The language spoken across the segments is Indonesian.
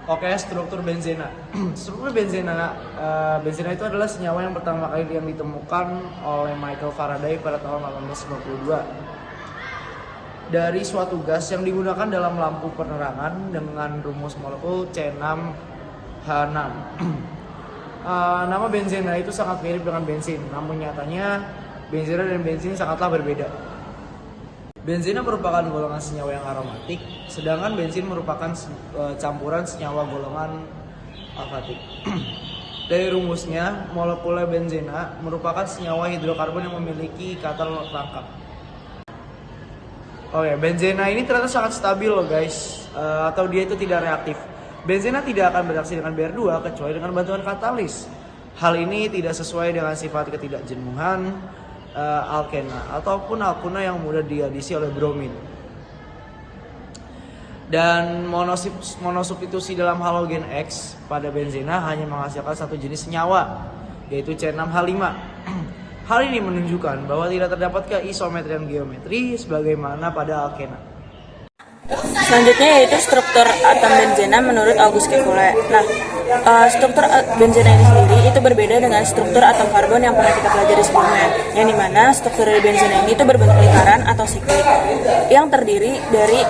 Oke, struktur benzena. Struktur benzena itu adalah senyawa yang pertama kali yang ditemukan oleh Michael Faraday pada tahun 1892 dari suatu gas yang digunakan dalam lampu penerangan dengan rumus molekul C6H6. Nama benzena itu sangat mirip dengan bensin, namun nyatanya benzena dan bensin sangatlah berbeda. Benzena merupakan golongan senyawa yang aromatik, sedangkan bensin merupakan campuran senyawa golongan alfatik. Dari rumusnya, molekul benzena merupakan senyawa hidrokarbon yang memiliki ikatan rangkap. Oh ya, benzena ini ternyata sangat stabil loh guys, atau dia itu tidak reaktif. Benzena tidak akan bereaksi dengan Br2 kecuali dengan bantuan katalis. Hal ini tidak sesuai dengan sifat ketidakjenuhan alkena ataupun alkuna yang mudah diadisi oleh bromin. Dan monosubstitusi dalam halogen X pada benzena hanya menghasilkan satu jenis senyawa, yaitu C6H5. Hal ini menunjukkan bahwa tidak terdapat keisometrian geometri sebagaimana pada alkena. Selanjutnya yaitu struktur atom benzena menurut August Kekule. Nah, struktur benzena ini sendiri itu berbeda dengan struktur atom karbon yang pernah kita pelajari sebelumnya, yang dimana struktur dari benzena ini itu berbentuk lingkaran atau siklik yang terdiri dari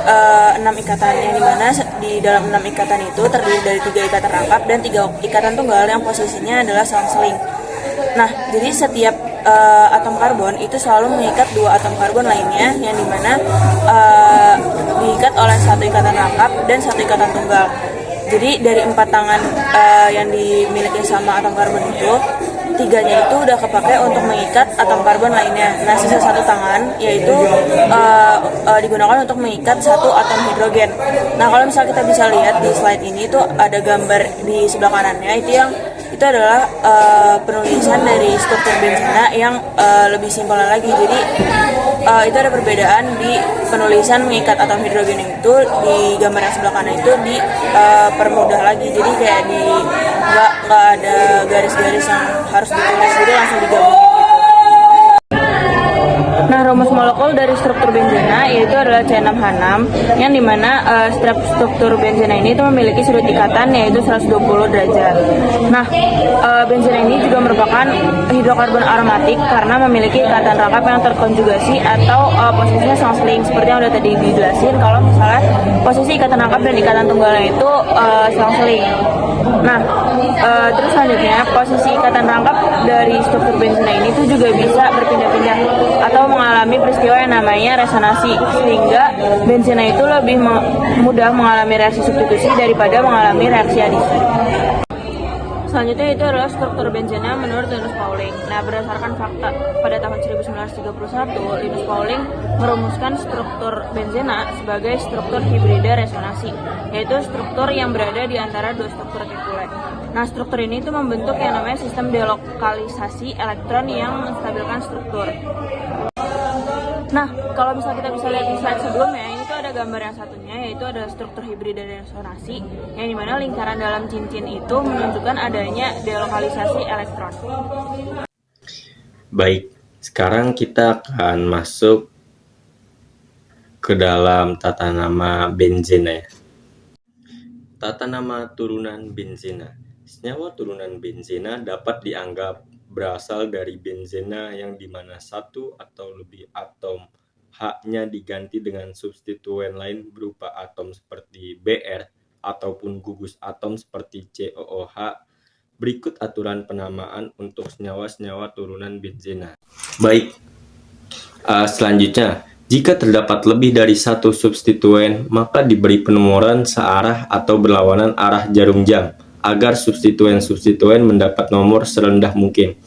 6 ikatan, yang dimana di dalam 6 ikatan itu terdiri dari 3 ikatan rangkap dan 3 ikatan tunggal yang posisinya adalah selang-seling. Nah, jadi setiap atom karbon itu selalu mengikat 2 atom karbon lainnya, yang dimana diikat oleh 1 ikatan rangkap dan 1 ikatan tunggal. Jadi dari 4 tangan yang dimiliki sama atom karbon itu, 3-nya itu udah kepakai untuk mengikat atom karbon lainnya. Nah, sisa 1 tangan yaitu digunakan untuk mengikat 1 atom hidrogen. Nah, kalau misalnya kita bisa lihat di slide ini tuh ada gambar di sebelah kanannya, itu adalah penulisan dari struktur benzena yang lebih simpel lagi. Jadi itu ada perbedaan di penulisan mengikat atom hidrogen itu di gambar yang sebelah kanan itu dipermudah lagi. Jadi kayak nggak ada garis-garis yang harus ditulis, jadi langsung digabungin gitu. Nah, rumus molekul dari struktur benzena yaitu adalah C6H6, yang dimana setiap struktur benzena ini itu memiliki sudut ikatan yaitu 120 derajat. Nah, benzena ini juga merupakan hidrokarbon aromatik karena memiliki ikatan rangkap yang terkonjugasi atau posisinya selang-seling, seperti yang udah tadi dijelasin kalau misalnya posisi ikatan rangkap dan ikatan tunggalnya itu selang-seling. Nah, terus selanjutnya posisi ikatan rangkap dari struktur benzena ini itu juga bisa berpindah-pindah atau mengalami peristiwa yang namanya resonansi, sehingga benzena itu lebih mudah mengalami reaksi substitusi daripada mengalami reaksi adisi. Selanjutnya itu adalah struktur benzena menurut Linus Pauling. Nah, berdasarkan fakta pada tahun 1931, Linus Pauling merumuskan struktur benzena sebagai struktur hibrida resonansi, yaitu struktur yang berada di antara 2 struktur Kekule. Nah, struktur ini itu membentuk yang namanya sistem delokalisasi elektron yang menstabilkan struktur. Nah, kalau misalnya kita bisa lihat di slide sebelumnya, ini tuh ada gambar yang satunya, yaitu ada struktur hibrida resonansi, yang dimana lingkaran dalam cincin itu menunjukkan adanya delokalisasi elektron. Baik, sekarang kita akan masuk ke dalam tata nama benzena ya. Tata nama turunan benzena. Senyawa turunan benzena dapat dianggap berasal dari benzena yang dimana 1 atau lebih atom H-nya diganti dengan substituen lain berupa atom seperti Br ataupun gugus atom seperti COOH. Berikut aturan penamaan untuk senyawa-senyawa turunan benzena. Baik, selanjutnya, jika terdapat lebih dari 1 substituen, maka diberi penomoran searah atau berlawanan arah jarum jam, agar substituen-substituen mendapat nomor serendah mungkin.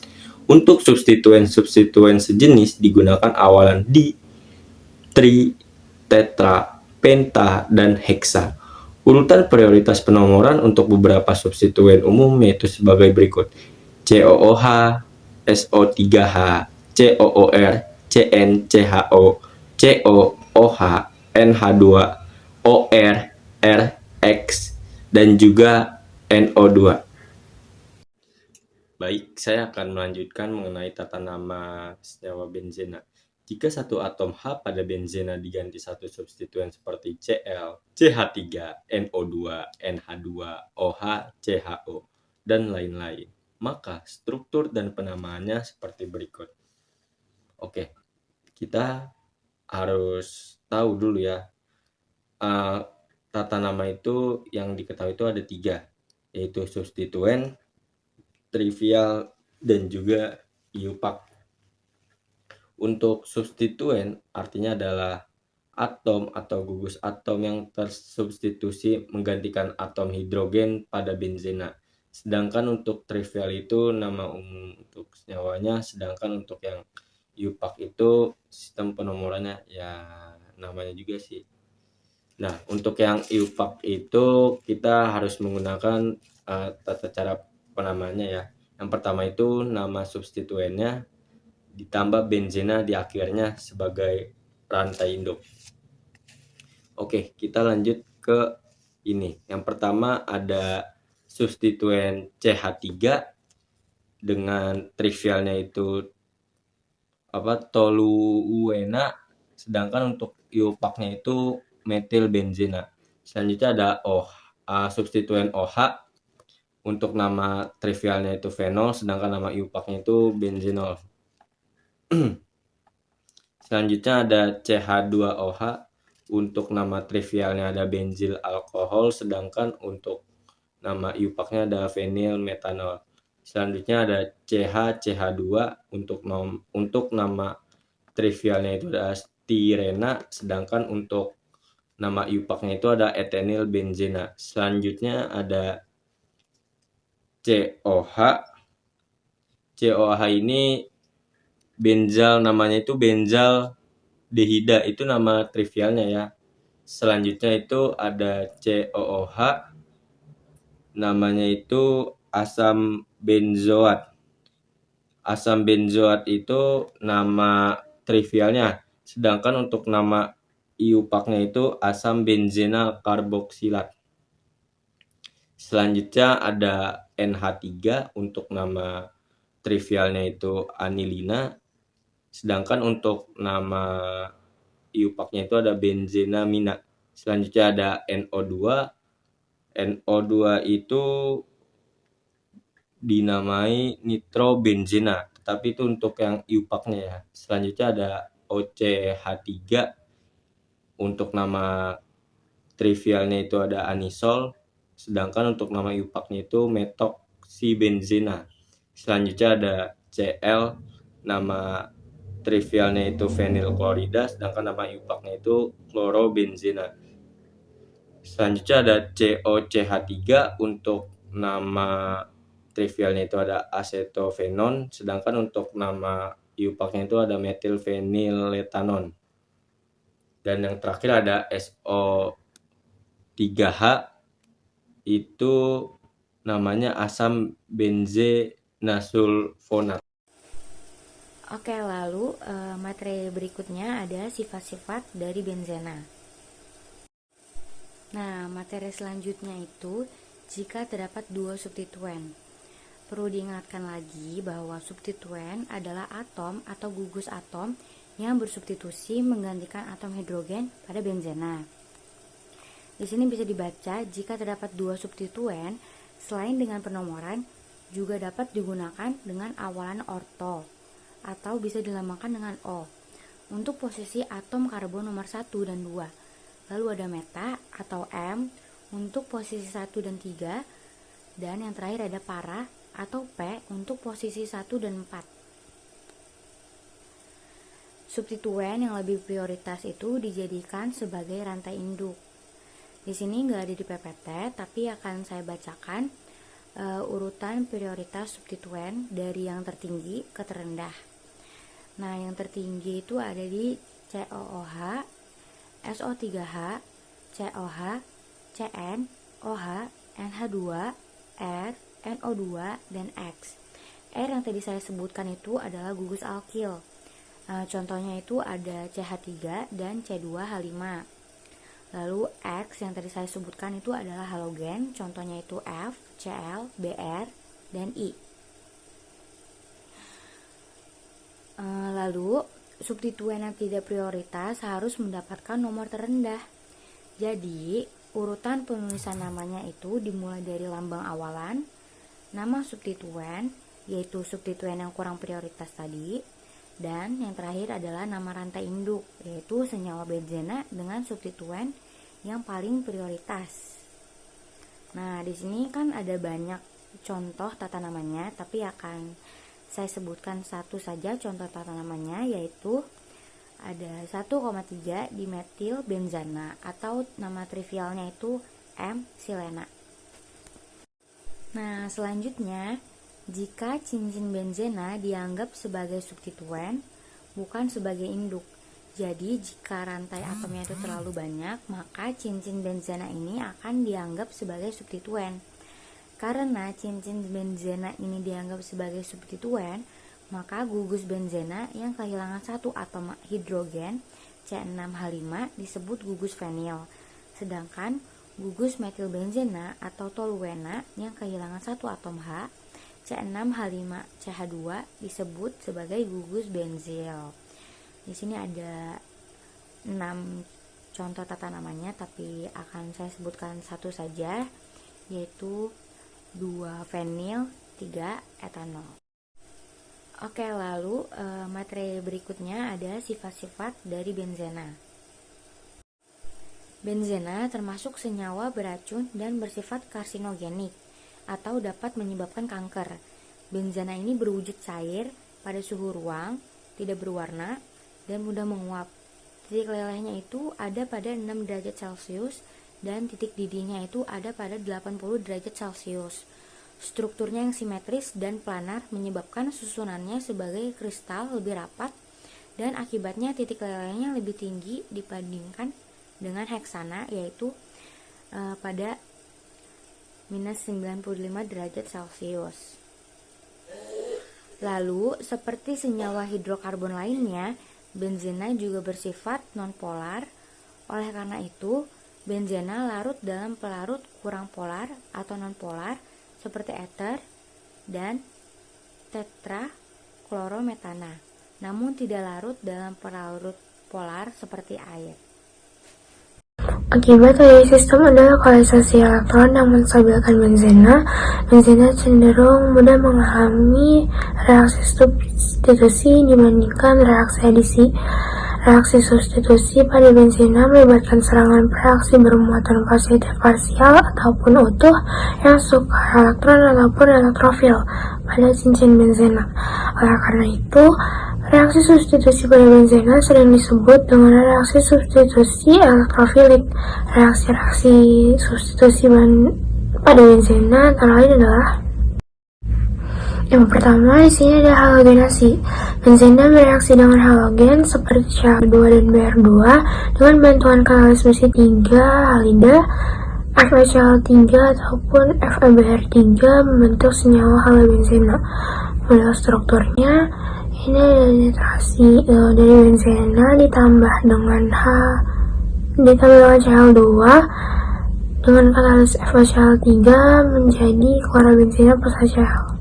Untuk substituen-substituen sejenis digunakan awalan di, tri, tetra, penta, dan heksa. Urutan prioritas penomoran untuk beberapa substituen umum yaitu sebagai berikut: COOH, SO3H, COOR, CnCHO, COOH, NH2, OR, RX, dan juga NO2. Baik, saya akan melanjutkan mengenai tata nama senyawa benzena. Jika satu atom H pada benzena diganti satu substituen seperti Cl, CH3, NO2, NH2, OH, CHO, dan lain-lain, maka struktur dan penamaannya seperti berikut. Oke, kita harus tahu dulu ya, tata nama itu yang diketahui itu ada 3, yaitu substituen, trivial, dan juga IUPAC. Untuk substituen artinya adalah atom atau gugus atom yang tersubstitusi menggantikan atom hidrogen pada benzena. Sedangkan untuk trivial itu nama umum untuk senyawanya, sedangkan untuk yang IUPAC itu sistem penomorannya ya namanya juga sih. Nah, untuk yang IUPAC itu kita harus menggunakan tata cara penamaannya ya. Yang pertama itu nama substituennya ditambah benzena di akhirnya sebagai rantai induk. Oke, kita lanjut ke ini. Yang pertama ada substituen CH3 dengan trivialnya itu toluena, sedangkan untuk IUPAC-nya itu metil benzena. Selanjutnya ada substituen OH, untuk nama trivialnya itu fenol, sedangkan nama IUPAC-nya itu benzenol. Selanjutnya ada CH2OH, untuk nama trivialnya ada benzil alkohol, sedangkan untuk nama IUPAC-nya ada fenil metanol. Selanjutnya ada CH2, untuk nama trivialnya itu ada stirena, sedangkan untuk nama IUPAC-nya itu ada etenil benzena. Selanjutnya ada COH. COH ini benzal, namanya itu benzal dehida, itu nama trivialnya ya. Selanjutnya itu ada COOH, namanya itu asam benzoat. Asam benzoat itu nama trivialnya, sedangkan untuk nama IUPAC-nya itu asam benzena karboksilat. Selanjutnya ada NH3, untuk nama trivialnya itu anilina, sedangkan untuk nama IUPAC-nya itu ada benzenamina. Selanjutnya ada NO2. NO2 itu dinamai nitrobenzena, tetapi itu untuk yang IUPAC-nya ya. Selanjutnya ada OCH3, untuk nama trivialnya itu ada anisol, sedangkan untuk nama IUPAC-nya itu metoksibenzena. Selanjutnya ada Cl, nama trivialnya itu fenyl klorida, sedangkan nama IUPAC-nya itu klorobenzena. Selanjutnya ada COCH3, untuk nama trivialnya itu ada acetofenon, sedangkan untuk nama IUPAC-nya itu ada metilfeniletanon. Dan yang terakhir ada SO3H, itu namanya asam benzenasulfonat. Oke, lalu materi berikutnya ada sifat-sifat dari benzena. Nah, materi selanjutnya itu jika terdapat dua substituen. Perlu diingatkan lagi bahwa substituen adalah atom atau gugus atom yang bersubstitusi menggantikan atom hidrogen pada benzena. Di sini bisa dibaca jika terdapat dua substituen, selain dengan penomoran, juga dapat digunakan dengan awalan orto atau bisa dilambangkan dengan O untuk posisi atom karbon nomor 1 dan 2. Lalu ada meta atau M untuk posisi 1 dan 3, dan yang terakhir ada para atau P untuk posisi 1 dan 4. Substituen yang lebih prioritas itu dijadikan sebagai rantai induk. Di sini nggak ada di PPT, tapi akan saya bacakan urutan prioritas substituen dari yang tertinggi ke terendah. Nah, yang tertinggi itu ada di COOH, SO3H, COH, CN, OH, NH2, R, NO2, dan X. R yang tadi saya sebutkan itu adalah gugus alkil. Contohnya itu ada CH3 dan C2H5. Lalu X yang tadi saya sebutkan itu adalah halogen, contohnya itu F, Cl, Br, dan I. Lalu substituen yang tidak prioritas harus mendapatkan nomor terendah. Jadi, urutan penulisan namanya itu dimulai dari lambang awalan, nama substituen, yaitu substituen yang kurang prioritas tadi, dan yang terakhir adalah nama rantai induk, yaitu senyawa benzena dengan substituen yang paling prioritas. Nah, di sini kan ada banyak contoh tata namanya, tapi akan saya sebutkan satu saja contoh tata namanya, yaitu ada 1,3 dimetil benzana atau nama trivialnya itu M-silena. Nah, selanjutnya, jika cincin benzena dianggap sebagai substituen, bukan sebagai induk. Jadi, jika rantai atomnya itu terlalu banyak, maka cincin benzena ini akan dianggap sebagai substituen. Karena cincin benzena ini dianggap sebagai substituen, maka gugus benzena yang kehilangan satu atom hidrogen C6H5 disebut gugus fenil. Sedangkan gugus metil benzena atau toluena yang kehilangan satu atom H C6H5CH2 disebut sebagai gugus benzil. Di sini ada 6 contoh tata namanya, tapi akan saya sebutkan satu saja, yaitu 2 fenil, 3 etanol. Oke, lalu materi berikutnya ada sifat-sifat dari benzena. Benzena termasuk senyawa beracun dan bersifat karsinogenik atau dapat menyebabkan kanker. Benzena ini berwujud cair pada suhu ruang, tidak berwarna, dan mudah menguap. Titik lelehnya itu ada pada 6 derajat Celcius dan titik didihnya itu ada pada 80 derajat Celcius. Strukturnya yang simetris dan planar menyebabkan susunannya sebagai kristal lebih rapat dan akibatnya titik lelehnya lebih tinggi dibandingkan dengan heksana, yaitu pada minus 95 derajat Celcius. Lalu, seperti senyawa hidrokarbon lainnya, benzena juga bersifat nonpolar. Oleh karena itu, benzena larut dalam pelarut kurang polar atau nonpolar seperti eter dan tetraklorometana, namun tidak larut dalam pelarut polar seperti air. Akibat dari sistem adalah lokalisasi elektron yang menstabilkan benzena. Benzena cenderung mudah mengalami reaksi substitusi dibandingkan reaksi adisi. Reaksi substitusi pada benzena melibatkan serangan reaksi bermuatan positif parsial ataupun utuh yang sukar elektron ataupun elektrofil pada cincin benzena. Oleh karena itu, reaksi substitusi pada benzena sering disebut dengan reaksi substitusi elektrofilik. Reaksi-reaksi substitusi pada benzena antara lain adalah: yang pertama, di sini ada halogenasi. Benzena bereaksi dengan halogen seperti CH2 dan Br2 dengan bantuan katalis besi 3 halida, FeCl3 ataupun FeBr3 membentuk senyawa halobenzena. Model strukturnya ini ada nitrasi dari benzena ditambah dengan Cl2 dengan katalis FeCl3 menjadi klorobenzena plus HCl.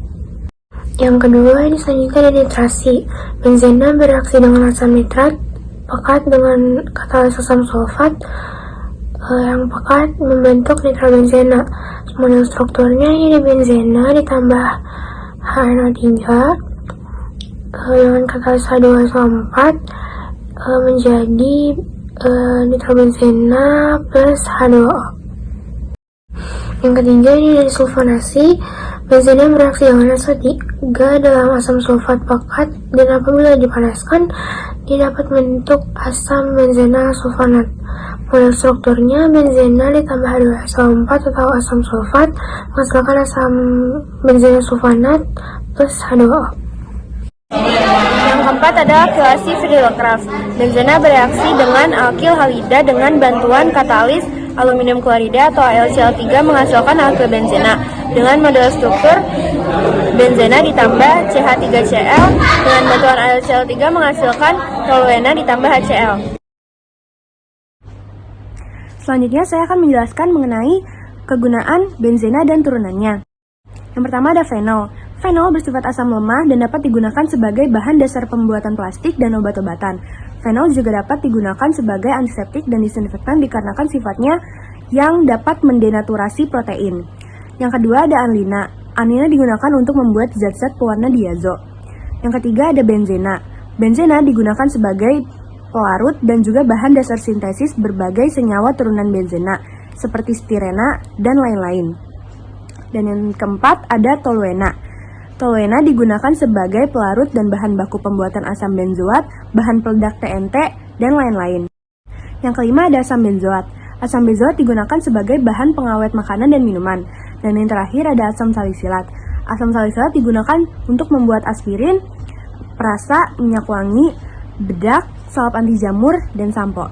Yang kedua, ini selanjutnya ada nitrasi. Benzena bereaksi dengan asam nitrat pekat dengan katalis asam sulfat yang pekat membentuk nitrobenzena. Model strukturnya ini benzena ditambah HNO3 dengan katalis H2SO4 menjadi nitrobenzena plus H2O. Yang ketiga, ini dari sulfonasi. Benzena bereaksi dengan SO3 dalam asam sulfat pekat dan apabila dipanaskan, dia dapat membentuk asam benzena sulfonat. Model strukturnya benzena ditambah H2SO4 atau asam sulfat menghasilkan asam benzena sulfonat plus H2O. Yang keempat adalah kilasi Friedel-Crafts. Benzena bereaksi dengan alkil halida dengan bantuan katalis aluminium klorida atau AlCl3 menghasilkan alkil benzena. Dengan model struktur, benzena ditambah CH3Cl dengan bantuan AlCl3 menghasilkan toluena ditambah HCl. Selanjutnya saya akan menjelaskan mengenai kegunaan benzena dan turunannya. Yang pertama ada fenol. Fenol bersifat asam lemah dan dapat digunakan sebagai bahan dasar pembuatan plastik dan obat-obatan. Fenol juga dapat digunakan sebagai antiseptik dan disinfektan dikarenakan sifatnya yang dapat mendenaturasi protein. Yang kedua ada anilina. Anilina digunakan untuk membuat zat-zat pewarna diazo. Yang ketiga ada benzena. Benzena digunakan sebagai pelarut dan juga bahan dasar sintesis berbagai senyawa turunan benzena seperti stirena dan lain-lain. Dan yang keempat ada toluena. Toluena digunakan sebagai pelarut dan bahan baku pembuatan asam benzoat, bahan peledak TNT, dan lain-lain. Yang kelima ada asam benzoat. Asam benzoat digunakan sebagai bahan pengawet makanan dan minuman. Dan yang terakhir ada asam salisilat. Asam salisilat digunakan untuk membuat aspirin, perasa, minyak wangi, bedak, salep anti jamur, dan sampo.